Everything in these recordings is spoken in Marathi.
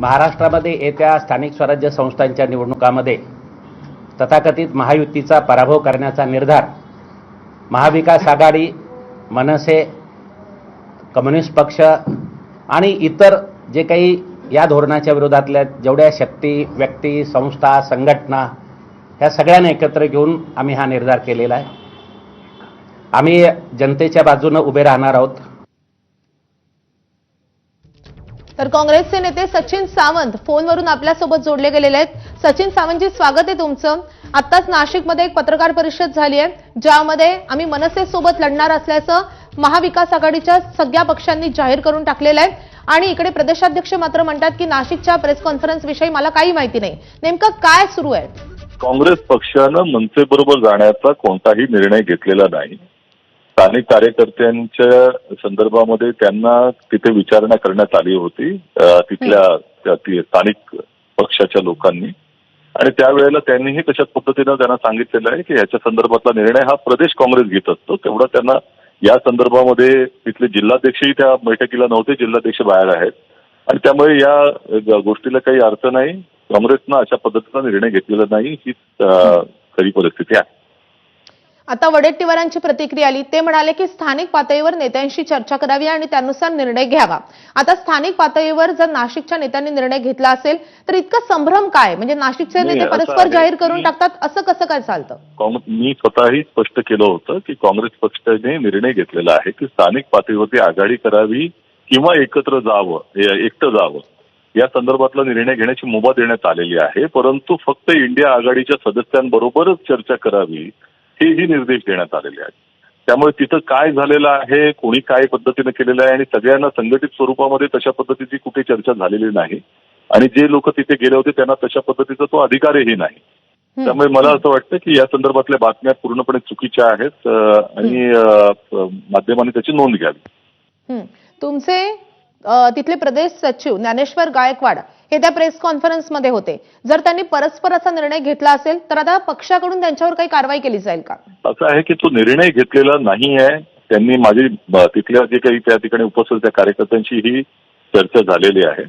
महाराष्ट्रामध्ये येत्या स्थानिक स्वराज्य संस्थांच्या निवडणुकांमध्ये तथाकथित महायुतीचा पराभव करण्याचा निर्धार महाविकास आघाडी, मनसे, कम्युनिस्ट पक्ष आणि इतर जे काही या धोरणाच्या विरोधातल्या जेवढ्या शक्ती, व्यक्ती, संस्था, संघटना ह्या सगळ्यांना एकत्र घेऊन आम्ही हा निर्धार केलेला आहे। आम्ही जनतेच्या बाजूने उभे राहणार आहोत। तर काँग्रेसचे नेते सचिन सावंत फोनवरून आपल्यासोबत जोडले गेलेले आहेत। सचिन सावंतजी, स्वागत आहे तुमचं। आत्ताच नाशिकमध्ये एक पत्रकार परिषद झाली आहे ज्यामध्ये आम्ही मनसे सोबत लढणार असल्याचं महाविकास आघाडीच्या सगळ्या पक्षांनी जाहीर करून टाकलेलं आहे आणि इकडे प्रदेशाध्यक्ष मात्र म्हणतात की नाशिकच्या प्रेस कॉन्फरन्स विषयी मला काही माहिती नाही। नेमकं काय सुरू आहे? काँग्रेस पक्षानं मनसेबरोबर जाण्याचा कोणताही निर्णय घेतलेला नाही। स्थानिक कार्यकर्त्यांच्या संदर्भामध्ये त्यांना तिथे विचारणा करण्यात आली होती तिथल्या स्थानिक पक्षाच्या लोकांनी आणि त्यावेळेला त्यांनीही तशाच पद्धतीनं त्यांना सांगितलेलं आहे की याच्या संदर्भातला निर्णय हा प्रदेश काँग्रेस घेत असतो। तेवढा त्यांना या संदर्भामध्ये तिथले जिल्हाध्यक्षही त्या बैठकीला नव्हते, जिल्हाध्यक्ष बाहेर आहेत आणि त्यामुळे या गोष्टीला काही अर्थ नाही। काँग्रेसनं अशा पद्धतीचा निर्णय घेतलेला नाही, ही खरी परिस्थिती आहे। आता वडेट्टीवारांची प्रतिक्रिया आली, ते म्हणाले की स्थानिक पातळीवर नेत्यांशी चर्चा करावी आणि त्यानुसार निर्णय घ्यावा। आता स्थानिक पातळीवर जर नाशिकच्या नेत्यांनी निर्णय घेतला असेल तर इतका संभ्रम काय? म्हणजे नाशिकचे नेते परस्पर जाहीर करून टाकतात, असं कसं काय चालतं? मी स्वतःही स्पष्ट केलं होतं की काँग्रेस पक्षाने निर्णय घेतलेला आहे की स्थानिक पातळीवरती आघाडी करावी किंवा एकत्र जावं, एकटं जावं, या संदर्भातला निर्णय घेण्याची मुभा देण्यात आलेली आहे। परंतु फक्त इंडिया आघाडीच्या सदस्यांबरोबरच चर्चा करावी हेही निर्देश देण्यात आलेले आहेत। त्यामुळे तिथं काय झालेलं आहे, कोणी काय पद्धतीने केलेलं आहे आणि सगळ्यांना संघटित स्वरूपामध्ये तशा पद्धतीची कुठे चर्चा झालेली नाही आणि जे लोक तिथे गेले होते त्यांना तशा पद्धतीचा तो अधिकारही नाही। त्यामुळे मला असं वाटतं की या संदर्भातल्या बातम्या पूर्णपणे चुकीच्या आहेत आणि माध्यमांनी त्याची नोंद घ्यावी। तुमचे तिथले प्रदेश सचिव ज्ञानेश्वर गायकवाड हे त्या प्रेस कॉन्फरन्समध्ये होते। जर त्यांनी परस्पराचा निर्णय घेतला असेल तर आता पक्षाकडून त्यांच्यावर काही कारवाई केली जाईल का? असं आहे की तो निर्णय घेतलेला नाही आहे। त्यांनी माझी तिथल्या जे काही त्या ठिकाणी उपस्थित त्या कार्यकर्त्यांशी ही चर्चा झालेली आहे,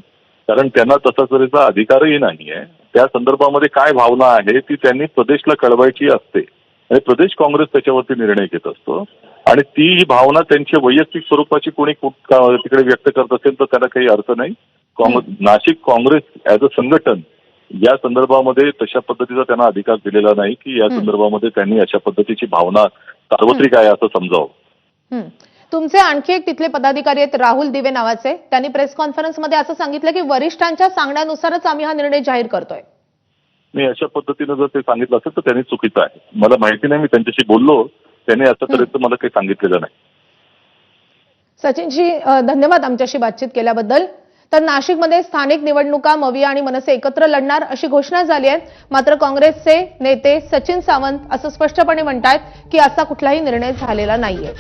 कारण त्यांना तसा तऱ्हेचा अधिकारही नाही आहे। त्या संदर्भामध्ये काय भावना आहे ती त्यांनी प्रदेशला कळवायची असते आणि प्रदेश काँग्रेस त्याच्यावरती निर्णय घेत असतो आणि ती भावना त्यांच्या वैयक्तिक स्वरूपाची कोणी तिकडे व्यक्त करत असेल तर त्याला काही अर्थ नाही। नाशिक काँग्रेस ऍज अ संघटन या संदर्भामध्ये तशा पद्धतीचा त्यांना अधिकार दिलेला नाही की या संदर्भामध्ये त्यांनी अशा पद्धतीची भावना सार्वत्रिक आहे असं समजावं। तुमचे आणखी एक तिथले पदाधिकारी आहेत राहुल दिवे नावाचे, त्यांनी प्रेस कॉन्फरन्समध्ये असं सांगितलं की वरिष्ठांच्या सांगण्यानुसारच आम्ही हा निर्णय जाहीर करतोय। मी अशा पद्धतीनं जर ते सांगितलं असेल तर त्यांनी चुकीचं आहे। मला माहिती नाही, मी त्यांच्याशी बोललो, त्यांनी आतापर्यंत मला काही सांगितलेलं नाही। सचिनजी धन्यवाद आमच्याशी बातचीत केल्याबद्दल। तर नाशिकमध्ये स्थानिक निवडणुका मविया आणि मनसे एकत्र लढणार अशी घोषणा झाली आहे, मात्र काँग्रेसचे नेते सचिन सावंत असं स्पष्टपणे म्हणतात की असा कुठलाही निर्णय झालेला नाहीये।